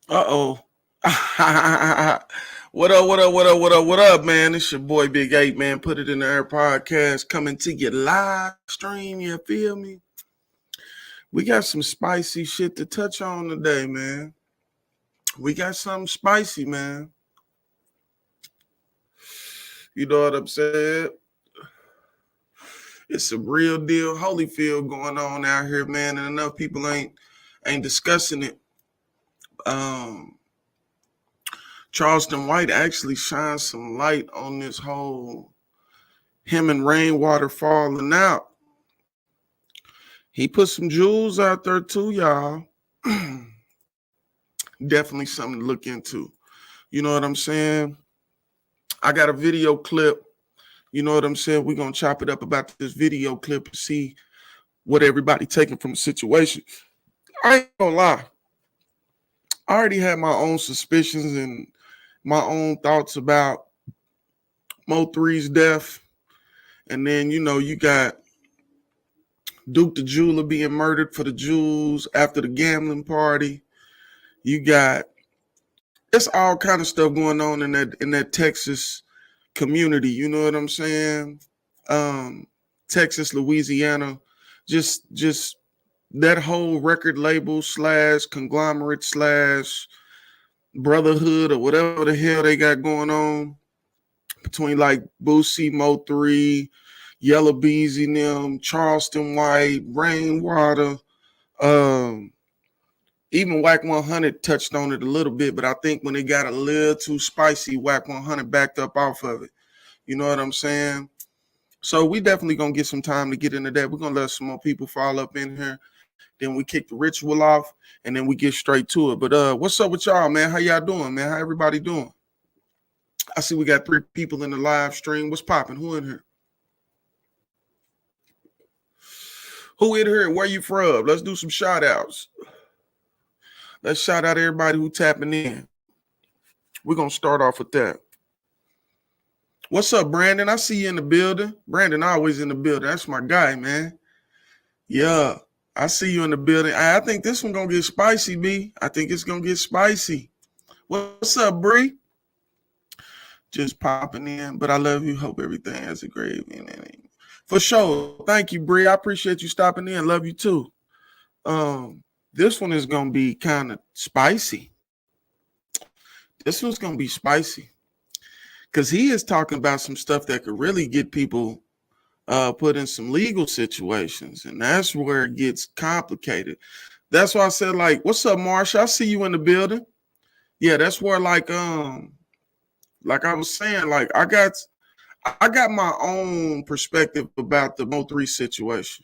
Uh-oh. What up, what up, what up, what up, what up, man? It's your boy Big 8, man. Put it in the air podcast coming to you live stream, you feel me? We got some spicy shit to touch on today, man. We got something spicy, man. You know what I'm saying? It's a real deal Holyfield going on out here, man, and enough people ain't discussing it. Charleston White actually shines some light on this whole him and Rainwater falling out. He put some jewels out there too, y'all. Definitely something to look into. You know what I'm saying? I got a video clip. You know what I'm saying? We're going to chop it up about this video clip and see what everybody taking from the situation. I ain't going to lie. I already had my own suspicions and my own thoughts about Mo3's death. And then, you got Duke the Jeweler being murdered for the jewels after the gambling party. You got it's all kind of stuff going on in that Texas community. You know what I'm saying? Texas, Louisiana, just that whole record label / conglomerate / brotherhood or whatever the hell they got going on between like Boosie, Mo3, Yellow Beezy, them, Charleston White, Rainwater, even Whack 100 touched on it a little bit, but I think when it got a little too spicy, Whack 100 backed up off of it. You know what I'm saying? So we definitely going to get some time to get into that. We're going to let some more people fall up in here. Then we kick the ritual off, and then we get straight to it. But what's up with y'all, man? How y'all doing, man? How everybody doing? I see we got 3 people in the live stream. What's popping? Who in here? Who in here? Where you from? Let's do some shout outs. Let's shout out everybody who tapping in. We're going to start off with that. What's up, Brandon? I see you in the building. Brandon always in the building. That's my guy, man. Yeah, I see you in the building. I think this one going to get spicy, B. I think it's going to get spicy. What's up, Bree? Just popping in, but I love you. Hope everything has a great evening. For sure. Thank you, Bree. I appreciate you stopping in. Love you, too. This one is going to be kind of spicy. This one's going to be spicy because he is talking about some stuff that could really get people put in some legal situations, and that's where it gets complicated. That's why I said, like, what's up, Marsha? I see you in the building. Yeah, that's where, like I was saying, like, I got my own perspective about the Mo3 situation.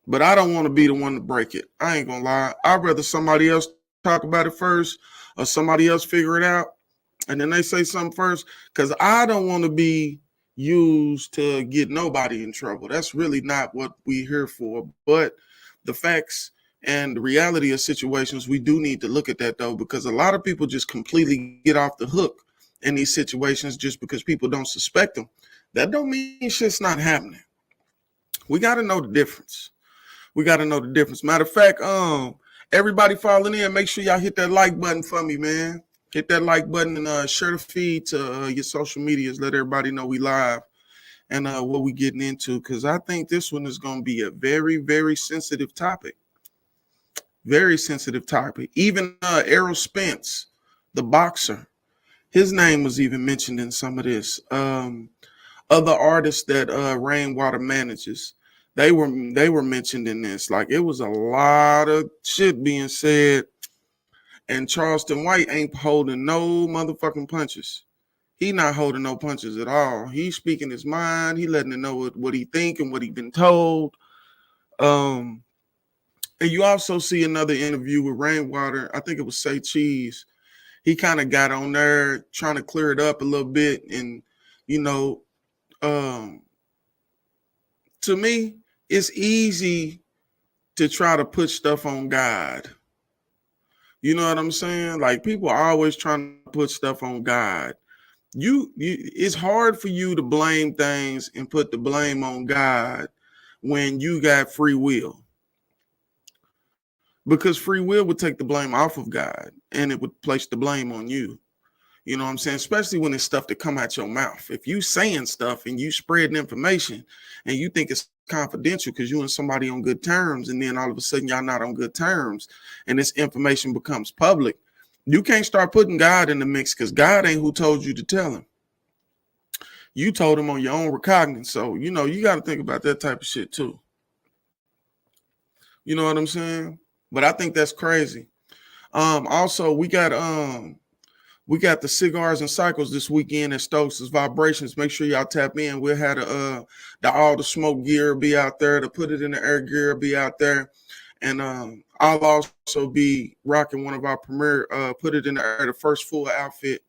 But I don't want to be the one to break it. I ain't gonna lie. I'd rather somebody else talk about it first or somebody else figure it out. And then they say something first. Because I don't want to be used to get nobody in trouble. That's really not what we're here for. But the facts and the reality of situations, we do need to look at that, though, because a lot of people just completely get off the hook in these situations just because people don't suspect them. That don't mean shit's not happening. We got to know the difference. Matter of fact, everybody following in, make sure y'all hit that like button for me, man. Hit that like button and share the feed to your social medias. Let everybody know we live and what we getting into, because I think this one is going to be a very, very sensitive topic. Very sensitive topic. Even Errol Spence, the boxer, his name was even mentioned in some of this. Other artists that Rainwater manages, they were mentioned in this. Like, it was a lot of shit being said, and Charleston White ain't holding no motherfucking punches. He not holding no punches at all. He's speaking his mind. He letting it know what he think and what he been told. And you also see another interview with Rainwater. I think it was Say Cheese. He kind of got on there trying to clear it up a little bit, and to me, it's easy to try to put stuff on God. You know what I'm saying? Like, people are always trying to put stuff on God. It's hard for you to blame things and put the blame on God when you got free will. because free will would take the blame off of God and it would place the blame on you. You know what I'm saying? Especially when it's stuff that come out your mouth. If you saying stuff and you spreading information and you think it's confidential because you and somebody on good terms, and then all of a sudden y'all not on good terms and this information becomes public, you can't start putting God in the mix because God ain't who told you to tell him. You told him on your own recognizance. So, you know, you got to think about that type of shit too. You know what I'm saying? But I think that's crazy. Also, we got the Cigars and Cycles this weekend at Stokes' Vibrations. Make sure y'all tap in. We'll have the all the smoke gear be out there, the put it in the air gear be out there. And I'll also be rocking one of our premier put it in the air, the first full outfit.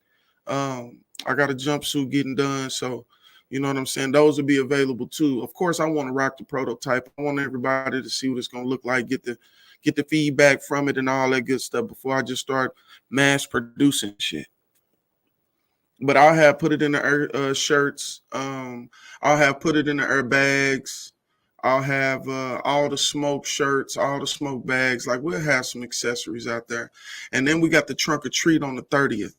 I got a jumpsuit getting done. So, you know what I'm saying? Those will be available too. Of course, I want to rock the prototype. I want everybody to see what it's going to look like, get the feedback from it and all that good stuff before I just start mass producing shit. But I'll have put it in the air shirts. I'll have put it in the air bags. I'll have all the smoke shirts, all the smoke bags. Like, we'll have some accessories out there. And then we got the trunk or treat on the 30th.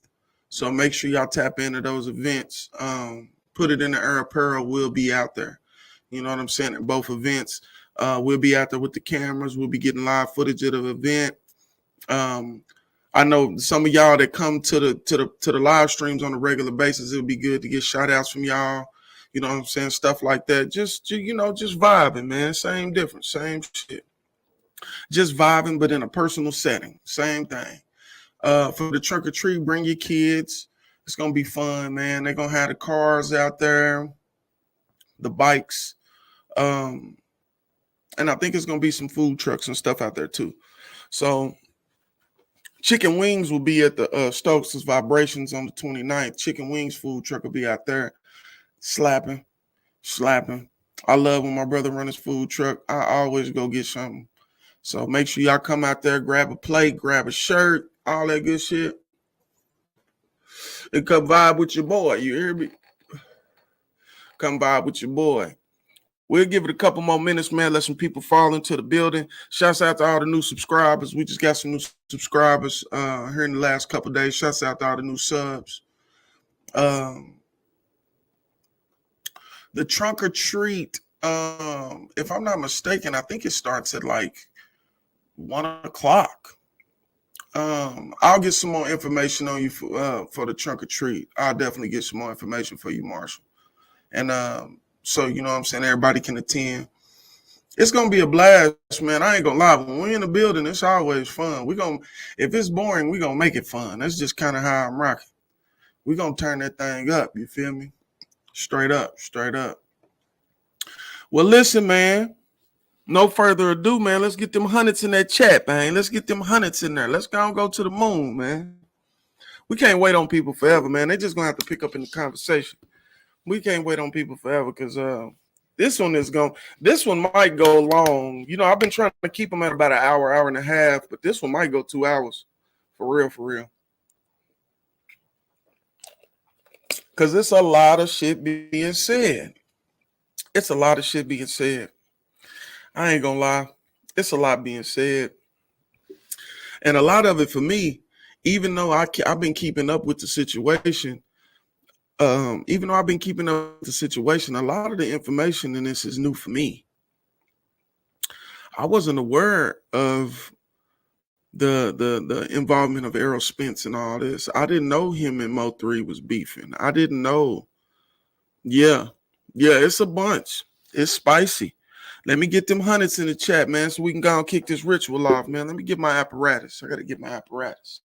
So make sure y'all tap into those events. Put it in the air apparel will be out there. You know what I'm saying? At both events. We'll be out there with the cameras. We'll be getting live footage of the event. I know some of y'all that come to the live streams on a regular basis, it would be good to get shout outs from y'all. You know what I'm saying? Stuff like that. Just vibing, man. Same difference, same shit. Just vibing, but in a personal setting. Same thing. For the trunk or treat, bring your kids. It's gonna be fun, man. They're gonna have the cars out there, the bikes, and I think it's gonna be some food trucks and stuff out there too. So chicken wings will be at the Stokes' Vibrations on the 29th. Chicken wings food truck will be out there slapping. I love when my brother runs his food truck. I always go get something. So make sure y'all come out there, grab a plate, grab a shirt, all that good shit. And come vibe with your boy. You hear me? Come vibe with your boy. We'll give it a couple more minutes, man. Let some people fall into the building. Shouts out to all the new subscribers. We just got some new subscribers here in the last couple of days. Shouts out to all the new subs. The trunk or treat, if I'm not mistaken, I think it starts at like 1 o'clock. I'll get some more information on you for the trunk or treat. I'll definitely get some more information for you, Marshall. And so, you know what I'm saying, everybody can attend. It's going to be a blast, man. I ain't going to lie. When we're in the building, it's always fun. If it's boring, we're going to make it fun. That's just kind of how I'm rocking. We're going to turn that thing up. You feel me? Straight up. Well, listen, man. No further ado, man. Let's get them hundreds in that chat, man. Let's get them hundreds in there. Let's go to the moon, man. We can't wait on people forever, man. They just going to have to pick up in the conversation. We can't wait on people forever because this one might go long. You know, I've been trying to keep them at about an hour and a half, but this one might go 2 hours. For real. Because it's a lot of shit being said. I ain't gonna lie. It's a lot being said. And a lot of it for me, even though I've been keeping up with the situation, a lot of the information in this is new for me. I wasn't aware of the involvement of Errol Spence and all this. I didn't know him and Mo3 was beefing. I didn't know. Yeah, it's a bunch. It's spicy. Let me get them hundreds in the chat, man, so we can go and kick this ritual off, man. Let me get my apparatus. I got to get my apparatus.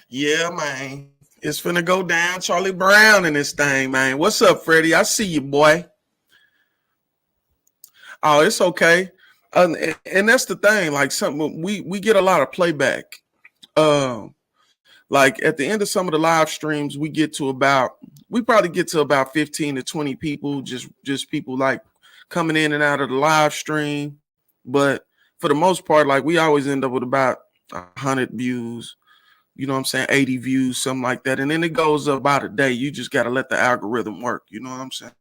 Yeah, man. It's finna go down. Charlie Brown in this thing, man. What's up, Freddie? I see you, boy. Oh, it's okay. And that's the thing. Like, something we get a lot of playback. Like at the end of some of the live streams, we probably get to about 15 to 20 people, just people like coming in and out of the live stream. But for the most part, like we always end up with about 100 views, you know what I'm saying? 80 views, something like that. And then it goes up about a day. You just got to let the algorithm work. You know what I'm saying?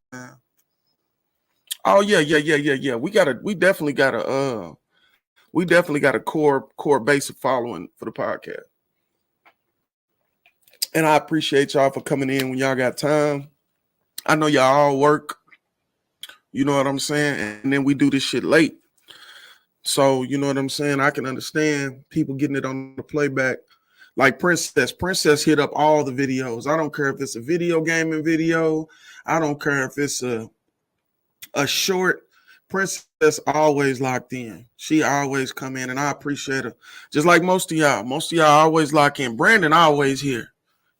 Oh yeah. We definitely got a core base of following for the podcast. And I appreciate y'all for coming in when y'all got time. I know y'all all work. You know what I'm saying? And then we do this shit late. So, you know what I'm saying? I can understand people getting it on the playback. Like Princess. Princess hit up all the videos. I don't care if it's a video gaming video. I don't care if it's a short. Princess always locked in. She always come in, and I appreciate her. Just like most of y'all. Most of y'all always lock in. Brandon always here.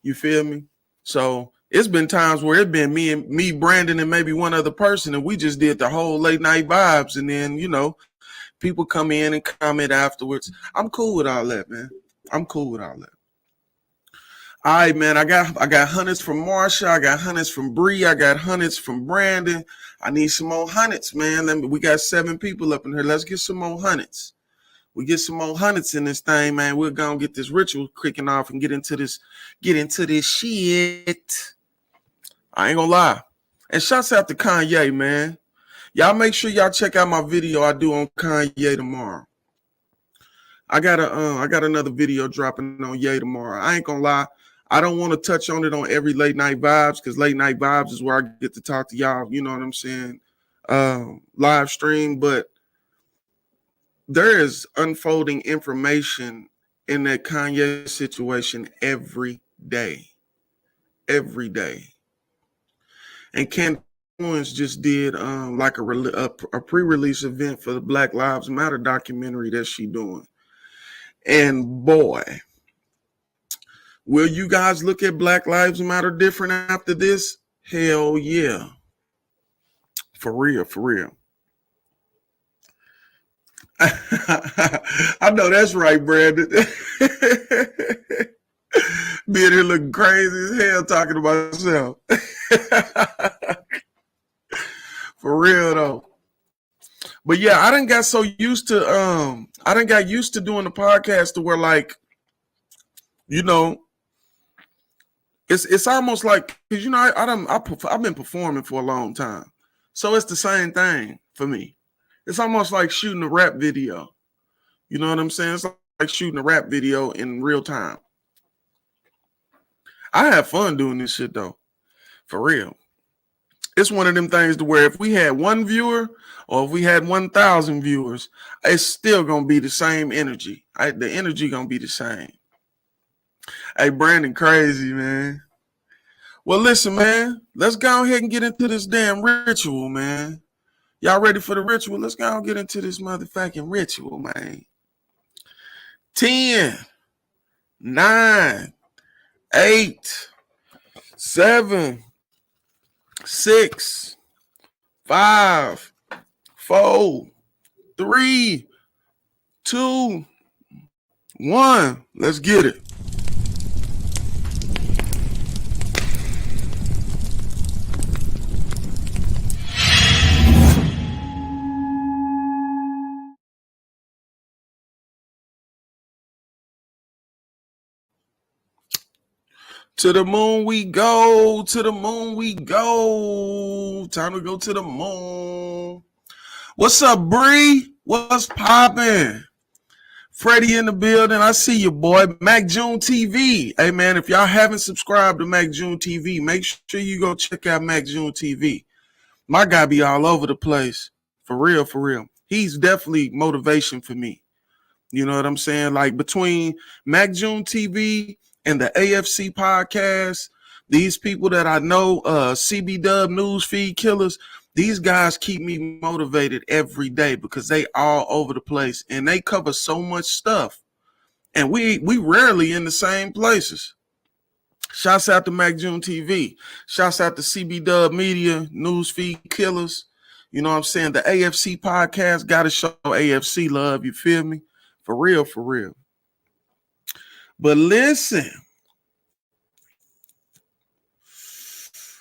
You feel me? So it's been times where it's been me, Brandon, and maybe one other person, and we just did the whole late night vibes. And then, you know, people come in and comment afterwards. I'm cool with all that, man. I'm cool with all that. All right, man. I got hundreds from Marsha. I got hundreds from Bree. I got hundreds from Brandon. I need some more hundreds, man. We got 7 people up in here. Let's get some more hundreds. We get some more hundreds in this thing, man. We're gonna get this ritual kicking off and get into this shit. I ain't gonna lie. And shouts out to Kanye, man. Y'all make sure y'all check out my video I do on Kanye tomorrow. I got another video dropping on Ye tomorrow. I ain't gonna lie. I don't want to touch on it on every late night vibes, because late night vibes is where I get to talk to y'all. You know what I'm saying? Live stream, but there is unfolding information in that Kanye situation every day. Every day. And Ken Owens just did like a pre-release event for the Black Lives Matter documentary that she doing. And boy, will you guys look at Black Lives Matter different after this? Hell yeah. For real, for real. I know that's right, Brandon. Being here looking crazy as hell talking about myself. For real though. But yeah, I done got so used to doing the podcast to where, like, you know, it's almost like, because, you know, I've been performing for a long time. So it's the same thing for me. It's almost like shooting a rap video. You know what I'm saying? It's like shooting a rap video in real time. I have fun doing this shit though. For real. It's one of them things to where if we had 1 viewer or if we had 1,000 viewers, it's still going to be the same energy. The energy going to be the same. Hey, Brandon, crazy, man. Well, listen, man, let's go ahead and get into this damn ritual, man. Y'all ready for the ritual? Let's go and get into this motherfucking ritual, man. 10, 9, 8, 7, 6, 5, 4, 3, 2, 1. Let's get it. To the moon we go, to the moon we go. Time to go to the moon. What's up, Bree? What's poppin'? Freddie in the building. I see you, boy. Mac June TV. Hey, man, if y'all haven't subscribed to Mac June TV, make sure you go check out Mac June TV. My guy be all over the place. For real, for real. He's definitely motivation for me. You know what I'm saying? Like, between Mac June TV and the AFC podcast, these people that I know, CB Dub Newsfeed Killers, these guys keep me motivated every day because they all over the place and they cover so much stuff. And we rarely in the same places. Shouts out to Mac June TV. Shouts out to CB Dub Media, Newsfeed Killers. You know what I'm saying? The AFC podcast got to show AFC love. You feel me? For real, for real. But listen,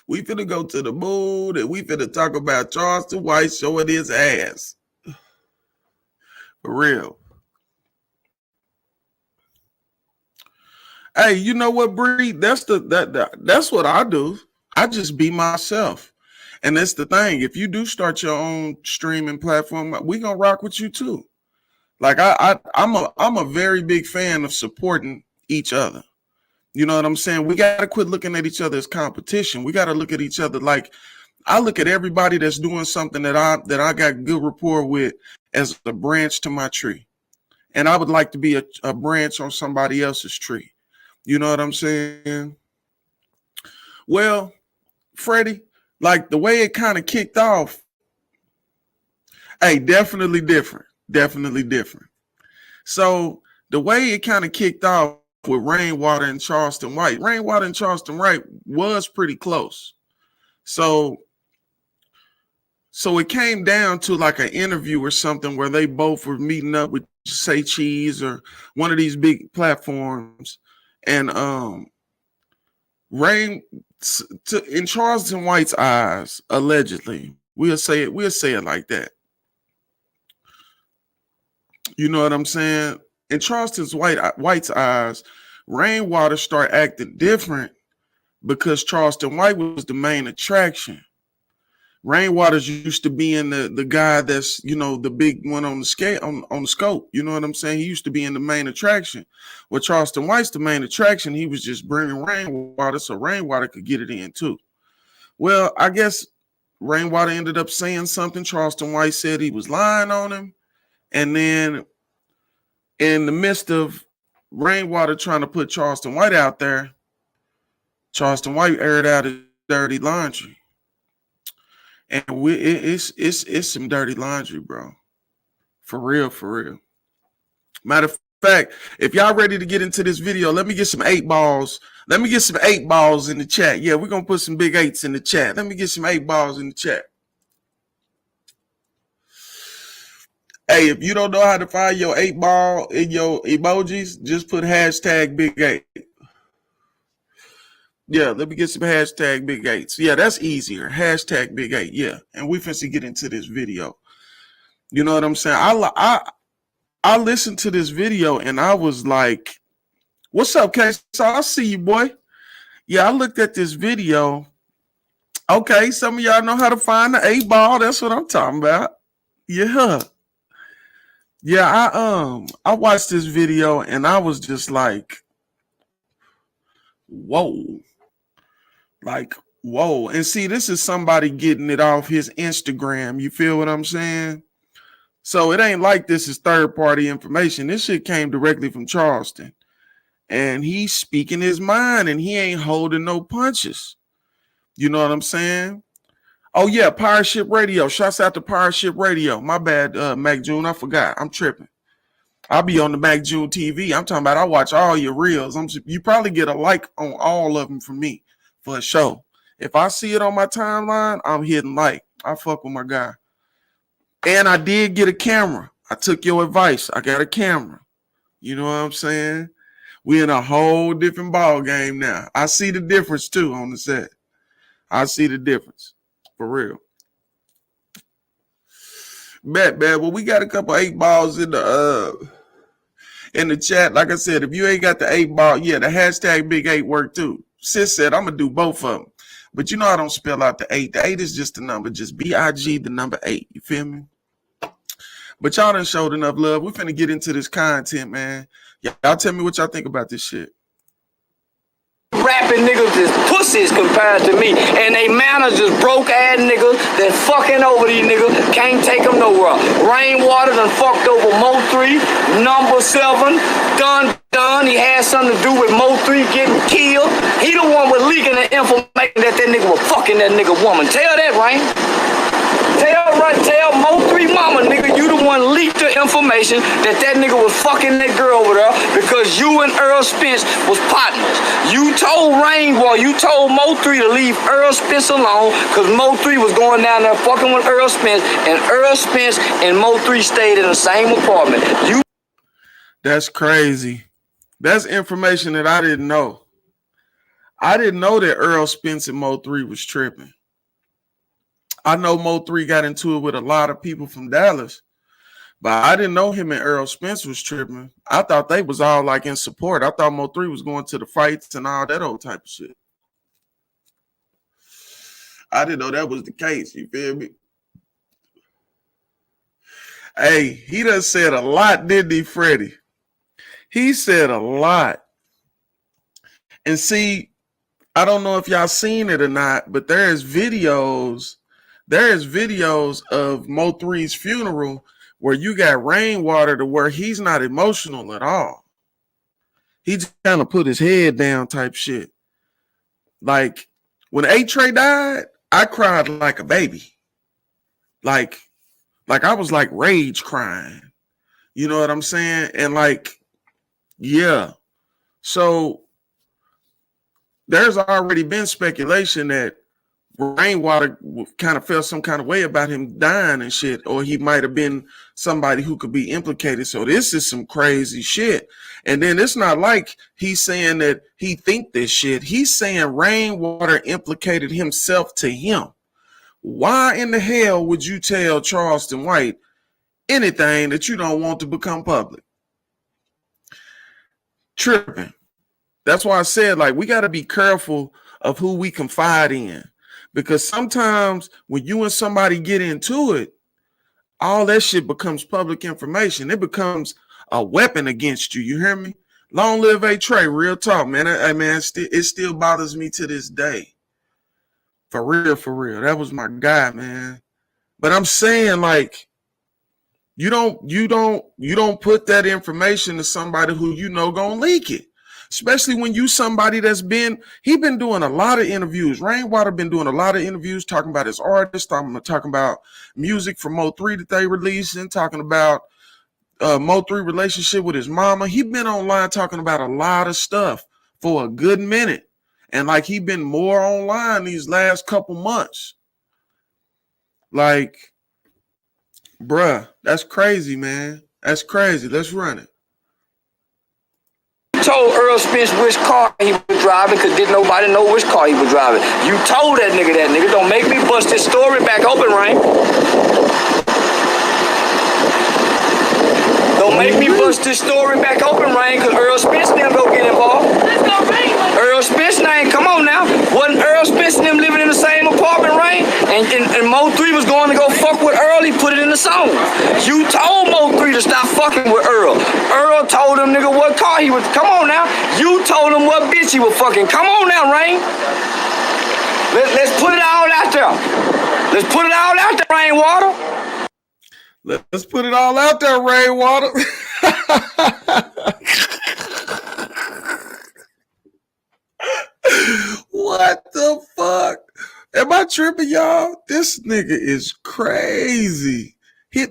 we finna go to the moon and we finna talk about Charleston White showing his ass. For real. Hey, you know what, Bree? That's what I do. I just be myself. And that's the thing. If you do start your own streaming platform, we gonna rock with you too. Like I'm a very big fan of supporting each other. You know what I'm saying? We got to quit looking at each other as competition. We got to look at each other like I look at everybody that's doing something that I got good rapport with as a branch to my tree. And I would like to be a branch on somebody else's tree. You know what I'm saying? Well, Freddie, like the way it kind of kicked off, hey, definitely different. Definitely different. So the way it kind of kicked off with Rainwater and Charleston White. Rainwater and Charleston White was pretty close. So it came down to like an interview or something where they both were meeting up with Say Cheese or one of these big platforms. And in Charleston White's eyes, allegedly, we'll say it like that. You know what I'm saying? In Charleston White's eyes, Rainwater started acting different because Charleston White was the main attraction. Rainwater's used to being the guy that's, the big one on the scale on the scope. You know what I'm saying? He used to be in the main attraction. Well, Charleston White's the main attraction. He was just bringing Rainwater so Rainwater could get it in too. Well, I guess Rainwater ended up saying something. Charleston White said he was lying on him. And then in the midst of Rainwater trying to put Charleston White out there, Charleston White aired out his dirty laundry. And it's some dirty laundry, bro. For real, for real. Matter of fact, if y'all ready to get into this video, let me get some 8 balls. Let me get some 8 balls in the chat. Yeah, we're going to put some big 8s in the chat. Let me get some 8 balls in the chat. Hey, if you don't know how to find your 8 ball in your emojis, just put hashtag big 8. Yeah, let me get some hashtag big 8s. Yeah, that's easier. Hashtag big 8. Yeah, and we finna get into this video. You know what I'm saying? I listened to this video and I was like, "What's up, K? So I see you, boy." Yeah, I looked at this video. Okay, some of y'all know how to find the 8 ball. That's what I'm talking about. Yeah. Yeah, I watched this video and I was just like, whoa. Like, whoa. And see, this is somebody getting it off his Instagram. You feel what I'm saying? So it ain't like this is third-party information. This shit came directly from Charleston. And he's speaking his mind and he ain't holding no punches. You know what I'm saying? Oh, yeah, Pirate Ship Radio. Shouts out to Pirate Ship Radio. My bad, Mac June. I forgot. I'm tripping. I'll be on the Mac June TV. I'm talking about I watch all your reels. You probably get a like on all of them from me for a show. If I see it on my timeline, I'm hitting like. I fuck with my guy. And I did get a camera. I took your advice. I got a camera. You know what I'm saying? We in a whole different ball game now. I see the difference too on the set. I see the difference. For real. Bet. Well, we got a couple 8 balls in the chat. Like I said, if you ain't got the 8 ball, yeah, the hashtag big 8 work too. Sis said I'm gonna do both of them. But you know I don't spell out the 8. The 8 is just the number, just BIG, the number 8. You feel me? But y'all done showed enough love. We're finna get into this content, man. Y'all tell me what y'all think about this shit. Rapping niggas is pussies compared to me, and they manners is broke ass niggas that fucking over these niggas, can't take them nowhere. Rainwater done fucked over Mo 3, number 7, done. He had something to do with Mo 3 getting killed. He the one with leaking the information that nigga was fucking that nigga woman. Tell that, Rain. Tell Mo 3 mama, nigga, you the one leaked the information that nigga was fucking that girl over there because you and Earl Spence was partners. You told Rainwater, you told Mo 3 to leave Earl Spence alone because Mo 3 was going down there fucking with Earl Spence, and Earl Spence and Mo 3 stayed in the same apartment. That's crazy. That's information that I didn't know. I didn't know that Earl Spence and Mo 3 was tripping. I know Mo 3 got into it with a lot of people from Dallas, but I didn't know him and Earl Spence was tripping. I thought they was all like in support. I thought Mo 3 was going to the fights and all that old type of shit. I didn't know that was the case. You feel me? Hey, he done said a lot, didn't he, Freddie? He said a lot. And see, I don't know if y'all seen it or not, but there's videos of Mo3's funeral where you got Rainwater to where he's not emotional at all. He just kind of put his head down type shit. Like when A-Tray died, I cried like a baby. Like I was like rage crying. You know what I'm saying? And like, yeah. So there's already been speculation that Rainwater kind of felt some kind of way about him dying and shit, or he might have been somebody who could be implicated. So this is some crazy shit. And then it's not like he's saying that he think this shit. He's saying Rainwater implicated himself to him. Why in the hell would you tell Charleston White anything that you don't want to become public? Tripping. That's why I said, like, we got to be careful of who we confide in. Because sometimes when you and somebody get into it, all that shit becomes public information. It becomes a weapon against you. You hear me? Long live A-Tray. Real talk, man. It still bothers me to this day. For real. That was my guy, man. But I'm saying, like, you don't put that information to somebody who you know gonna leak it. Especially when you somebody that's been doing a lot of interviews. Rainwater been doing a lot of interviews talking about his artists, talking about music from Mo3 that they released, and talking about Mo3 relationship with his mama. He been online talking about a lot of stuff for a good minute. And like he been more online these last couple months. Like, bruh, that's crazy, man. That's crazy. Let's run it. Told Earl Spence which car he was driving because didn't nobody know which car he was driving. You told that nigga. Don't make me bust this story back open, Rain. Don't make me bust this story back open, Rain, because Earl Spence didn't go get involved. Let's go, Rain. Earl Spence name, come on now. Wasn't Earl Spence and them living in the same apartment, Rain? And Mo3 was going to go fuck with Earl, he put it in the song. You told Mo3 to stop fucking with Earl. Earl told him, nigga, what car he was, come on now. You told him what bitch he was fucking. Come on now, Rain. Let's put it all out there. Let's put it all out there, Rainwater. Let's put it all out there, Rainwater. What the fuck? Am I tripping, y'all? This nigga is crazy.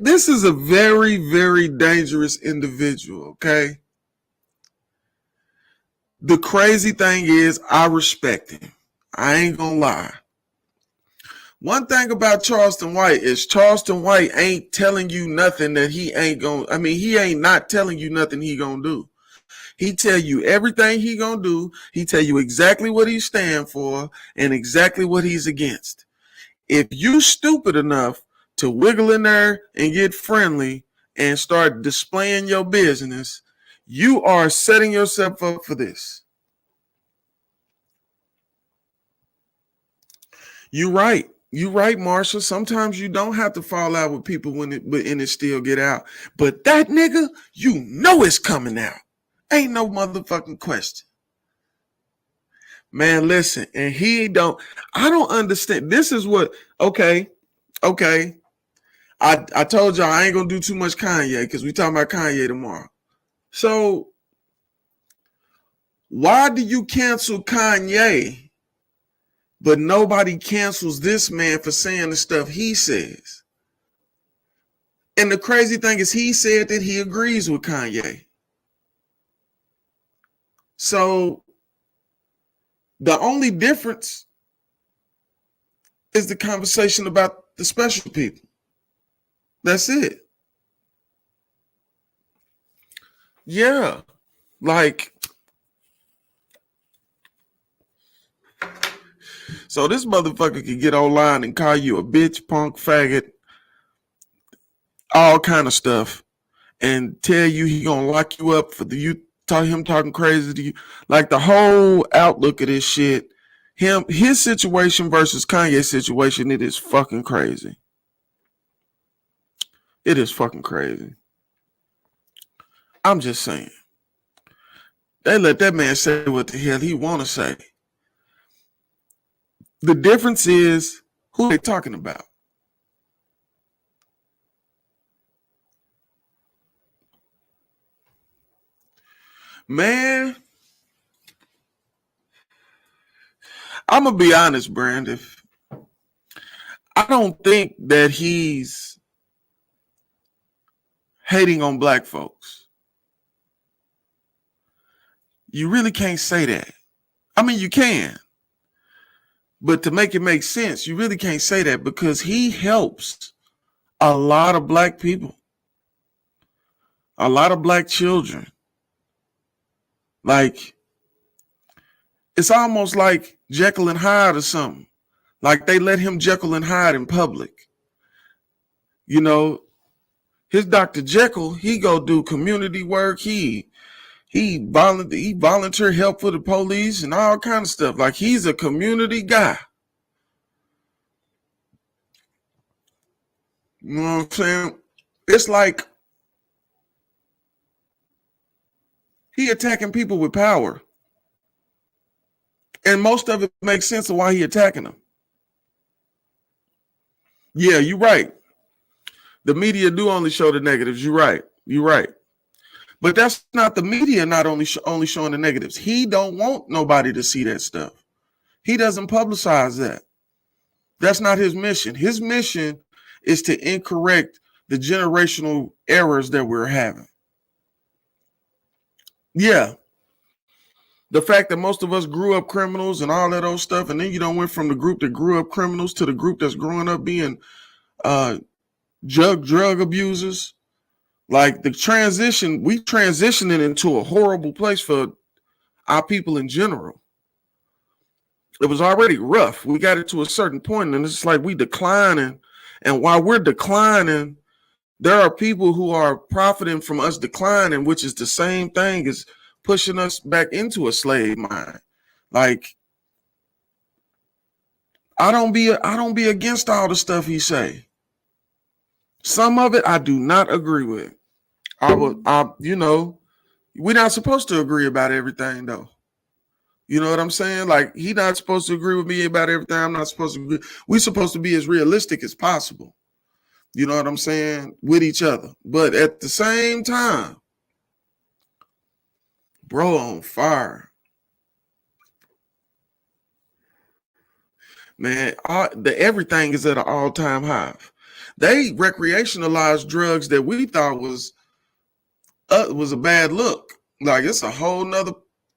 This is a very, very dangerous individual, okay? The crazy thing is, I respect him. I ain't gonna lie. One thing about Charleston White is Charleston White ain't telling you nothing that he ain't gonna, he ain't not telling you nothing he gonna do. He tell you everything he gonna do. He tell you exactly what he stand for and exactly what he's against. If you stupid enough to wiggle in there and get friendly and start displaying your business, you are setting yourself up for this. You right. You right, Marshall. Sometimes you don't have to fall out with people when it still get out. But that nigga, you know it's coming out. Ain't no motherfucking question. Man, listen, and I don't understand. This is what, okay. I told y'all I ain't gonna do too much Kanye because we talking about Kanye tomorrow. So why do you cancel Kanye, but nobody cancels this man for saying the stuff he says? And the crazy thing is he said that he agrees with Kanye. So the only difference is the conversation about the special people. That's it. Yeah. Like, so this motherfucker can get online and call you a bitch, punk, faggot, all kind of stuff, and tell you he gonna lock you up for him talking crazy to you. Like the whole outlook of this shit, his situation versus Kanye's situation, it is fucking crazy. It is fucking crazy. I'm just saying. They let that man say what the hell he want to say. The difference is who they talking about. Man, I'm going to be honest, Brandon. I don't think that he's hating on black folks. You really can't say that. I mean, you can. But to make it make sense, you really can't say that because he helps a lot of black people, a lot of black children. Like, it's almost like Jekyll and Hyde or something. Like they let him Jekyll and Hyde in public. You know, his Dr. Jekyll, he go do community work. He volunteer help for the police and all kind of stuff. Like he's a community guy. You know what I'm saying? It's like he attacking people with power. And most of it makes sense of why he attacking them. Yeah, you're right. The media do only show the negatives. You're right. You're right. But that's not the media not only showing the negatives. He don't want nobody to see that stuff. He doesn't publicize that. That's not his mission. His mission is to incorrect the generational errors that we're having. Yeah. The fact that most of us grew up criminals and all that old stuff, and then you don't went from the group that grew up criminals to the group that's growing up being drug abusers. Like the transition, we transitioning into a horrible place for our people in general. It was already rough. We got it to a certain point, and it's like we declining. And while we're declining, there are people who are profiting from us declining, which is the same thing as pushing us back into a slave mind. Like, I don't be against all the stuff he say. Some of it I do not agree with. We're not supposed to agree about everything though. You know what I'm saying? Like he not supposed to agree with me about everything. I'm not supposed to agree. We're supposed to be as realistic as possible. You know what I'm saying? With each other. But at the same time, bro on fire. Man, everything is at an all-time high. They recreationalized drugs that we thought was a bad look. Like it's a whole nother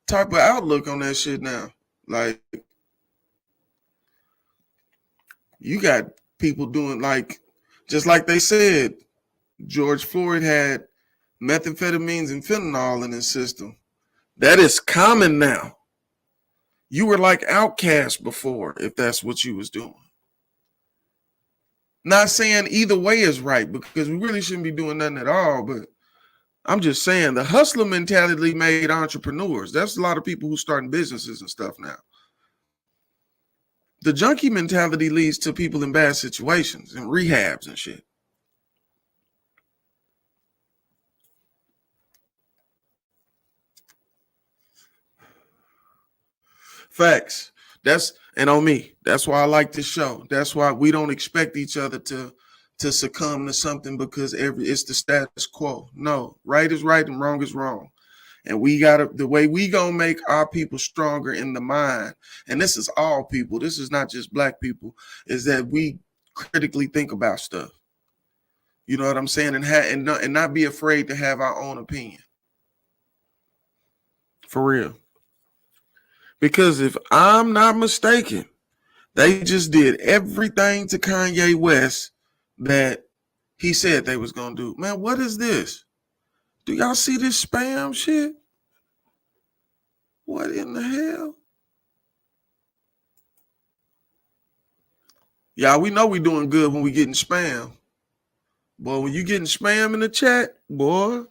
type of outlook on that shit now. Like you got people doing like, just like they said, George Floyd had methamphetamines and fentanyl in his system. That is common now. You were like outcast before if that's what you was doing. Not saying either way is right because we really shouldn't be doing nothing at all, but I'm just saying the hustler mentality made entrepreneurs. That's a lot of people who starting businesses and stuff now. The junkie mentality leads to people in bad situations and rehabs and shit. Facts. And on me. That's why I like this show. That's why we don't expect each other to succumb to something because it's the status quo. No, right is right and wrong is wrong. And the way we gonna make our people stronger in the mind, and this is all people, this is not just black people, is that we critically think about stuff. You know what I'm saying? And not be afraid to have our own opinion. For real. Because if I'm not mistaken, they just did everything to Kanye West that he said they was going to do. Man, what is this? Do y'all see this spam shit? What in the hell? Y'all, we know we doing good when we getting spam. Boy, when you getting spam in the chat, boy.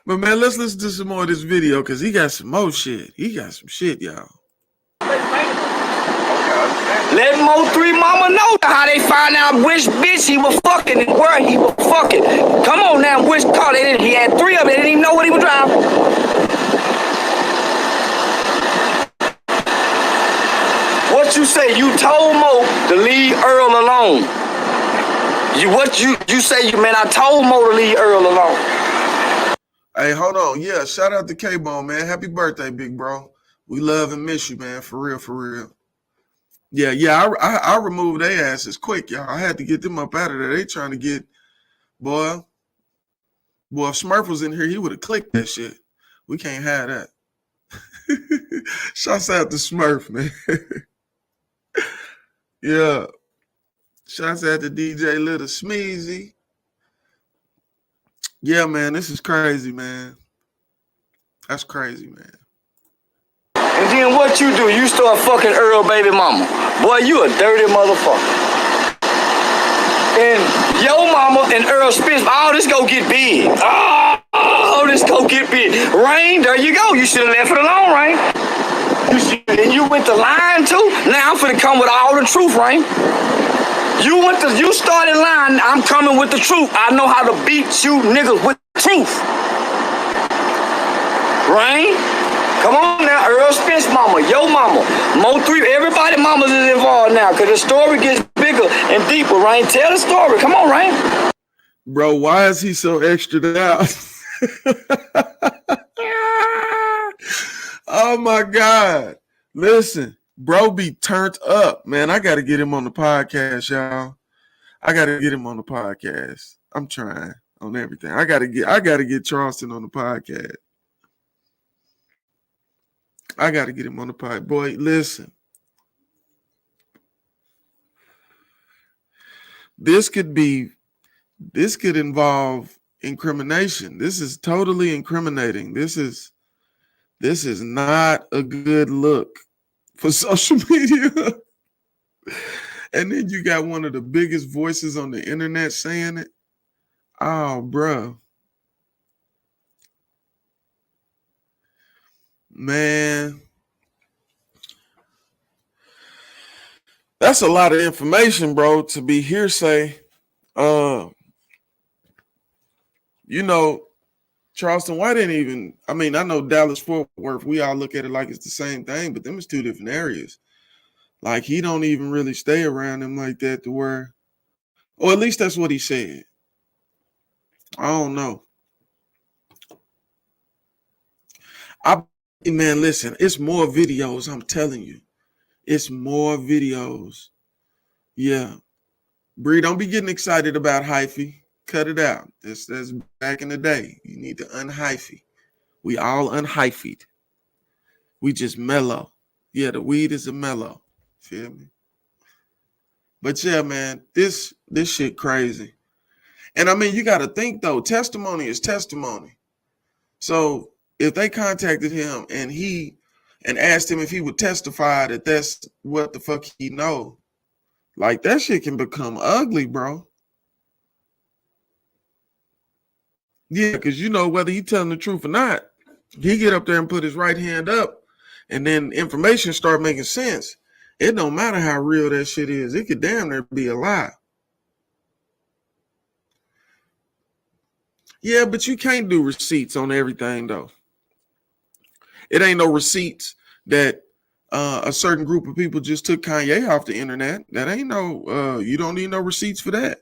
But man, let's listen to some more of this video because he got some more shit. He got some shit, y'all. Let Mo 3 Mama know how they find out which bitch he was fucking and where he was fucking. Come on now, which car they did. He had 3 of them. They didn't even know what he was driving. What you say? You told Mo to leave Earl alone. You say, man, I told Mo to leave Earl alone. Hey, hold on. Yeah, shout out to K-Bone, man. Happy birthday, big bro. We love and miss you, man. For real, for real. Yeah, I removed their asses quick, y'all. I had to get them up out of there. They trying to get, boy, if Smurf was in here, he would have clicked that shit. We can't have that. Shouts out to Smurf, man. Yeah. Shouts out to DJ Little Smeezy. Yeah, man, this is crazy, man. That's crazy, man. And then what you do? You start fucking Earl baby mama. Boy, you a dirty motherfucker. And yo mama and Earl Spence, oh, this go get big. Oh, this go get big. Rain, there you go. You should have left it alone, Rain. And you went to lying too? Now I'm finna come with all the truth, Rain. You started lying, I'm coming with the truth. I know how to beat you niggas with truth. Rain? Come on now, Earl Spence mama, yo mama, Mo 3, everybody mamas is involved now, because the story gets bigger and deeper, Rain. Tell the story. Come on, Rain. Bro, why is he so extra out? Oh my God. Listen, bro be turned up, man. I got to get him on the podcast, y'all. I got to get him on the podcast. I'm trying on everything. I got to get Charleston on the podcast. I got to get him on the pod. Boy, listen. This could involve incrimination. This is totally incriminating. This is not a good look for social media. And then you got one of the biggest voices on the internet saying it. Oh, bro. Man. That's a lot of information, bro, to be hearsay. Charleston White ain't even, I mean, I know Dallas Fort Worth, we all look at it like it's the same thing, but them is 2 different areas. Like, he don't even really stay around them like that to where, or at least that's what he said. I don't know. Man, listen, it's more videos, I'm telling you. It's more videos. Yeah. Bree, don't be getting excited about hyphy. Cut it out. That's back in the day. You need to unhyphy. We all unhyphied. We just mellow. Yeah, the weed is a mellow. Feel me? But yeah, man, this shit crazy. And I mean, you got to think though, testimony is testimony. So if they contacted him and asked him if he would testify that that's what the fuck he know, like that shit can become ugly, bro. Yeah, because whether he telling the truth or not, he get up there and put his right hand up, and then information start making sense. It don't matter how real that shit is. It could damn near be a lie. Yeah, but you can't do receipts on everything, though. It ain't no receipts that a certain group of people just took Kanye off the internet. That ain't no, you don't need no receipts for that.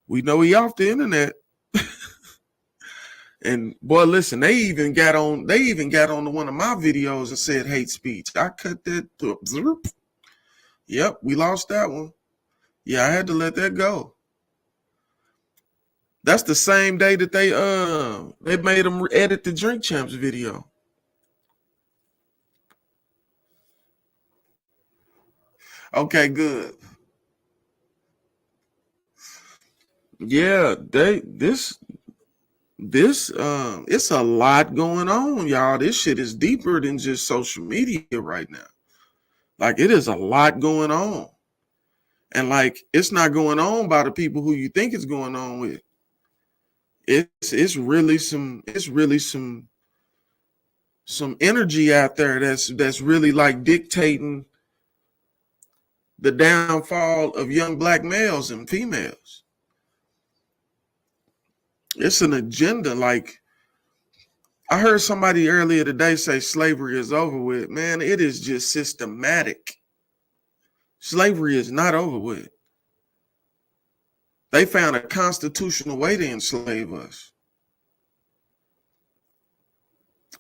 We know he off the internet. And boy, listen, they even got on to one of my videos and said hate speech. I cut that. Yep, we lost that one. Yeah, I had to let that go. That's the same day that they made them edit the Drink Champs video. Okay, good. Yeah, it's a lot going on, y'all. This shit is deeper than just social media right now. Like, it is a lot going on. And like, it's not going on by the people who you think it's going on with. It's really some energy out there that's really like dictating the downfall of young black males and females. It's an agenda. Like, I heard somebody earlier today say slavery is over with. Man, it is just systematic. Slavery is not over with. They found a constitutional way to enslave us.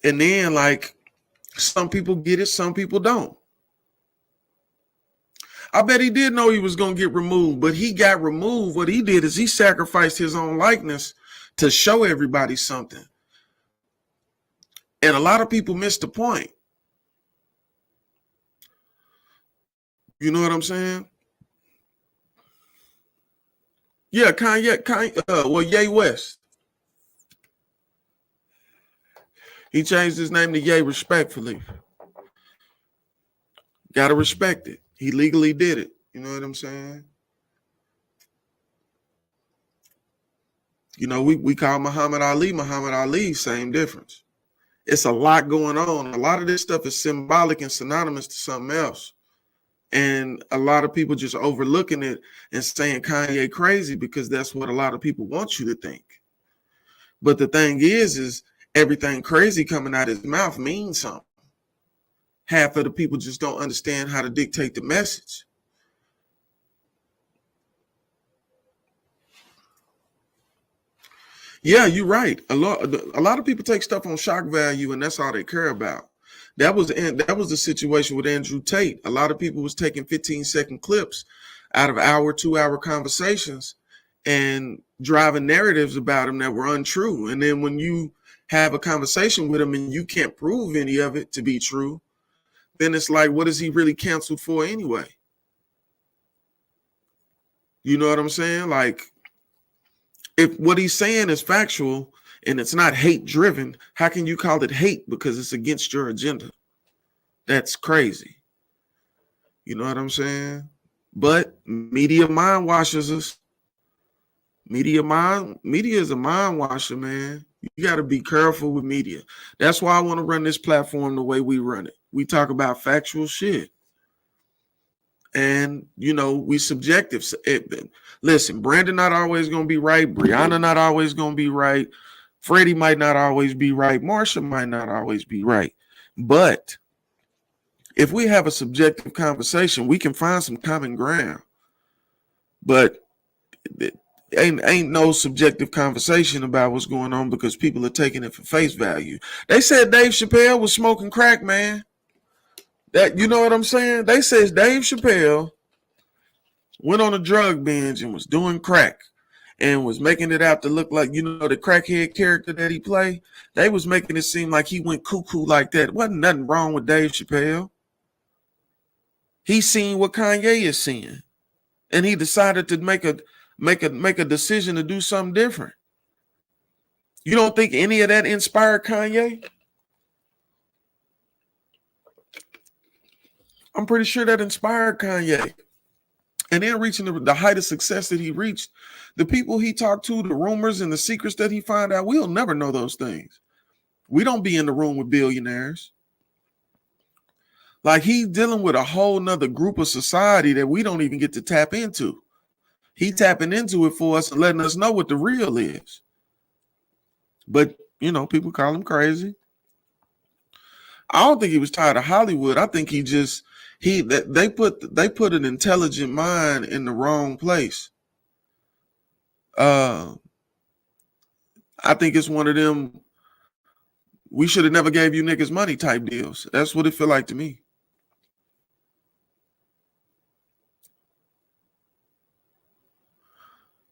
And then, like, some people get it, some people don't. I bet he did know he was going to get removed, but he got removed. What he did is he sacrificed his own likeness to show everybody something. And a lot of people missed the point. You know what I'm saying? Yeah, Ye West. He changed his name to Ye respectfully. Gotta respect it. He legally did it. You know what I'm saying? You know, we call Muhammad Ali, same difference. It's a lot going on. A lot of this stuff is symbolic and synonymous to something else. And a lot of people just overlooking it and saying Kanye crazy because that's what a lot of people want you to think. But the thing is everything crazy coming out of his mouth means something. Half of the people just don't understand how to dictate the message. Yeah, you're right. A lot of people take stuff on shock value, and that's all they care about. That was the situation with Andrew Tate. A lot of people was taking 15-second clips out of 2-hour conversations and driving narratives about him that were untrue. And then when you have a conversation with him and you can't prove any of it to be true, then it's like, what is he really canceled for anyway? You know what I'm saying? Like, if what he's saying is factual and it's not hate driven, how can you call it hate because it's against your agenda? That's crazy. You know what I'm saying? But media mind washes us. Media is a mind washer, man. You got to be careful with media. That's why I want to run this platform the way we run it. We talk about factual shit. And, you know, we subjective. Listen, Brandon not always going to be right. Brianna not always going to be right. Freddie might not always be right. Marsha might not always be right. But if we have a subjective conversation, we can find some common ground. But ain't no subjective conversation about what's going on because people are taking it for face value. They said Dave Chappelle was smoking crack, man. That, you know what I'm saying? They says Dave Chappelle went on a drug binge and was doing crack and was making it out to look like, you know, the crackhead character that he played. They was making it seem like he went cuckoo like that. Wasn't nothing wrong with Dave Chappelle. He seen what Kanye is seeing, and he decided to make a decision to do something different. You don't think any of that inspired Kanye? I'm pretty sure that inspired Kanye. And then reaching the height of success that he reached, the people he talked to, the rumors and the secrets that he found out, we'll never know those things. We don't be in the room with billionaires. Like, he's dealing with a whole nother group of society that we don't even get to tap into. He tapping into it for us and letting us know what the real is. But, you know, people call him crazy. I don't think he was tired of Hollywood. I think they put an intelligent mind in the wrong place. I think it's one of them, we should have never gave you niggas money type deals. That's what it feel like to me.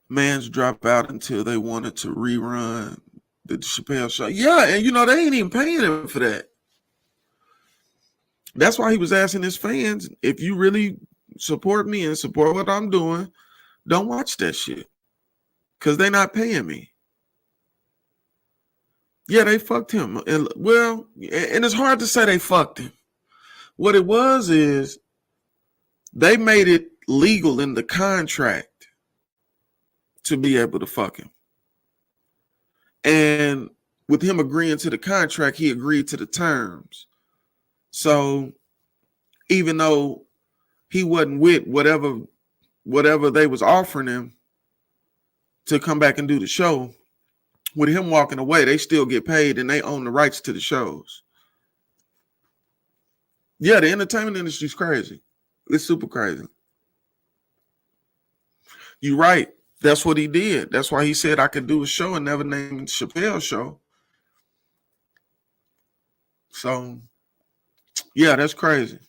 Mans drop out until they wanted to rerun the Chappelle show. Yeah, and you know, they ain't even paying him for that. That's why he was asking his fans, if you really support me and support what I'm doing, don't watch that shit. Because they're not paying me. Yeah, they fucked him. And it's hard to say they fucked him. What it was is they made it legal in the contract to be able to fuck him. And with him agreeing to the contract, he agreed to the terms. So even though he wasn't with whatever they was offering him to come back and do the show, with him walking away, they still get paid and they own the rights to the shows. Yeah, the entertainment industry is crazy. It's super crazy. You're right. That's what he did. That's why he said I could do a show and never name it Chappelle Show. So, yeah, that's crazy.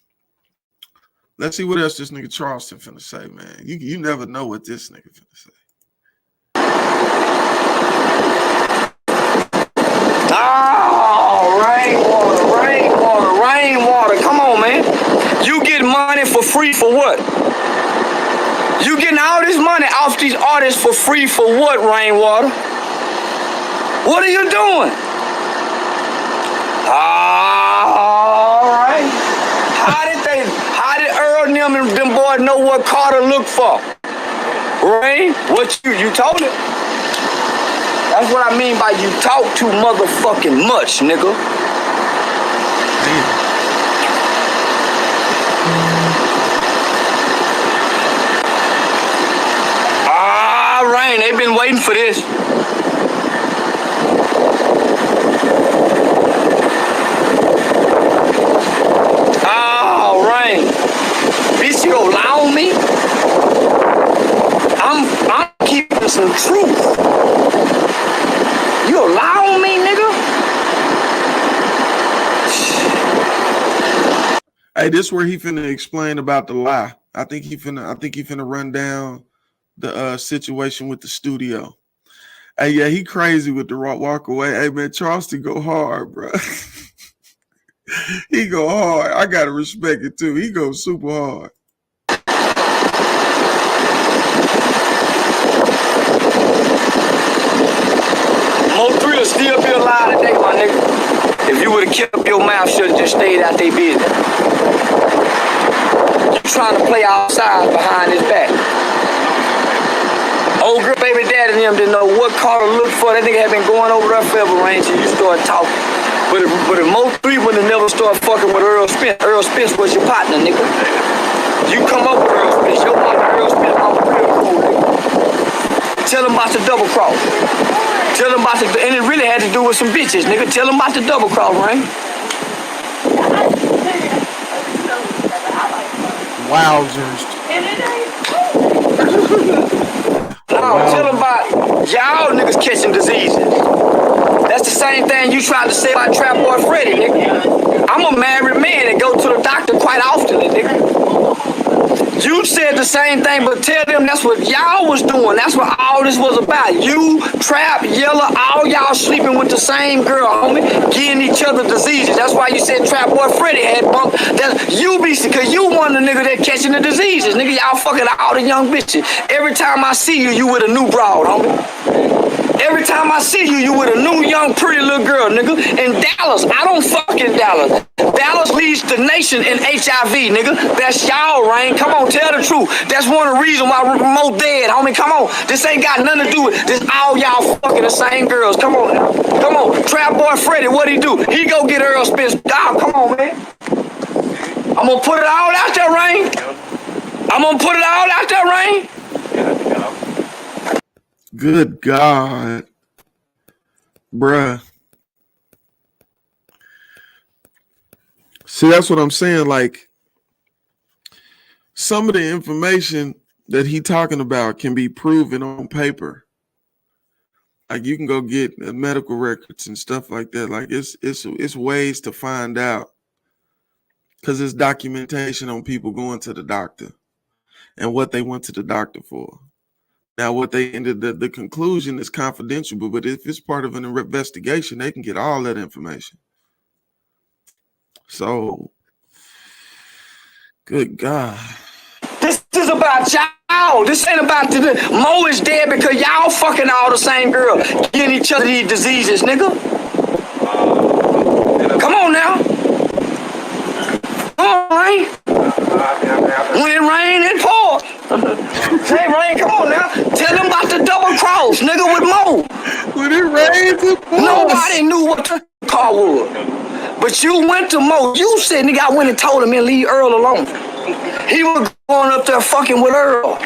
Let's see what else this nigga Charleston finna say, man. You never know what this nigga finna say. Oh, rainwater. Come on, man. You get money for free for what? You getting all this money off these artists for free for what, Rainwater? What are you doing? All right. How did Earl and them boys know what Carter looked for? Rain, what you told it? That's what I mean by you talk too motherfucking much, nigga. Damn. Rain, they've been waiting for this. Oh, Rain. Bitch, you allow me? I'm keeping some truth. You allow me, nigga? Hey, this where he finna explain about the lie. I think he finna run down the situation with the studio. Hey, yeah, he crazy with the walk away. Hey, man, Charleston go hard, bro. He go hard. I gotta respect it too. He goes super hard. Mo3 will still be alive today, my nigga. If you would have kept your mouth shut and just stayed out they business. You trying to play outside behind his back. Old girl, baby daddy and them didn't know what Carter looked for. That nigga had been going over there forever, Range, and you started talking. But if Mo3 would have never started fucking with Earl Spence, Earl Spence was your partner, nigga. You come up with Earl Spence, your partner Earl Spence, I'm real cool, nigga. Tell him about the double cross. Tell him about the, and it really had to do with some bitches, nigga. Tell him about the double cross, Range. Wowzers. No, tell them about y'all niggas catching diseases. That's the same thing you tried to say about Trap Boy Freddy, nigga. I'm a married man and go to the doctor quite often, nigga. You said the same thing, but tell them that's what y'all was doing. That's what all this was about. You, Trap, Yella, all y'all sleeping with the same girl, homie, getting each other diseases. That's why you said Trap Boy Freddy had bump. That's you be, cause you one of the nigga that catching the diseases. Nigga, y'all fucking all the young bitches. Every time I see you, you with a new broad, homie. Every time I see you, you with a new young pretty little girl, nigga. In Dallas, I don't fuck in Dallas. Dallas leads the nation in HIV, nigga. That's y'all, Rain. Come on, tell the truth. That's one of the reasons why Mo dead, homie. Come on. This ain't got nothing to do with this. All y'all fucking the same girls. Come on now. Come on. Trap Boy Freddy, what'd he do? He go get Earl Spence. Dog, come on, man. I'm gonna put it all out there, Rain. I'm gonna put it all out there, Rain. Good God. Bruh. See, that's what I'm saying. Like, some of the information that he talking about can be proven on paper. Like, you can go get medical records and stuff like that. Like, it's ways to find out. Because it's documentation on people going to the doctor and what they went to the doctor for. Now, what they ended, the conclusion is confidential, but if it's part of an investigation, they can get all that information. So, good God. This is about y'all. This ain't about the Mo is dead because y'all fucking all the same girl, getting each other these diseases, nigga. Come on now. Come on, Rain. When it rain, it pour. Hey, Rain, come on now. Tell them about the double cross, nigga, with Mo. When it rains, it pours. Nobody knew what the car was. But you went to Mo. You said, nigga, I went and told him to leave Earl alone. He was going up there fucking with Earl.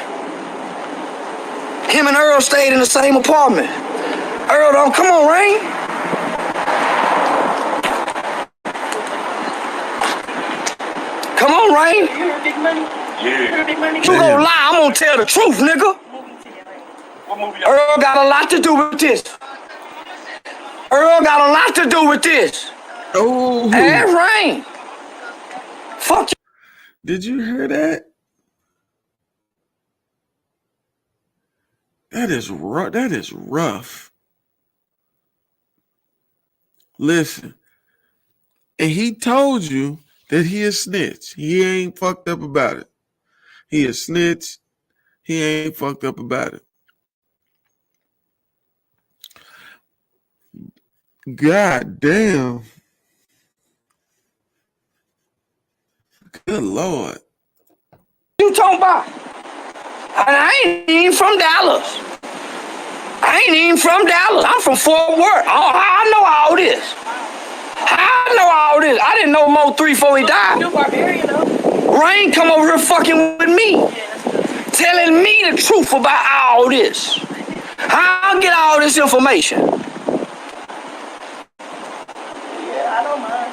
Him and Earl stayed in the same apartment. Earl don't, come on, Rain. Come on, Rain. You heard Big Money? Yeah. You heard Big Money? You gonna lie, I'm gonna tell the truth, nigga. What movie? Earl got a lot to do with this. Earl got a lot to do with this. Oh, And Rain. Fuck you. did you hear that? That is rough. That is rough. Listen, and he told you that he is snitch. He ain't fucked up about it. He is snitch. He ain't fucked up about it. God damn. Good Lord. You talking about? And I ain't even from Dallas. I ain't even from Dallas. I'm from Fort Worth. I know all this. I know all this. I didn't know Mo 3 before he died. You barbarian though. Rain come over here fucking with me, telling me the truth about all this. How I get all this information? Yeah, I don't mind.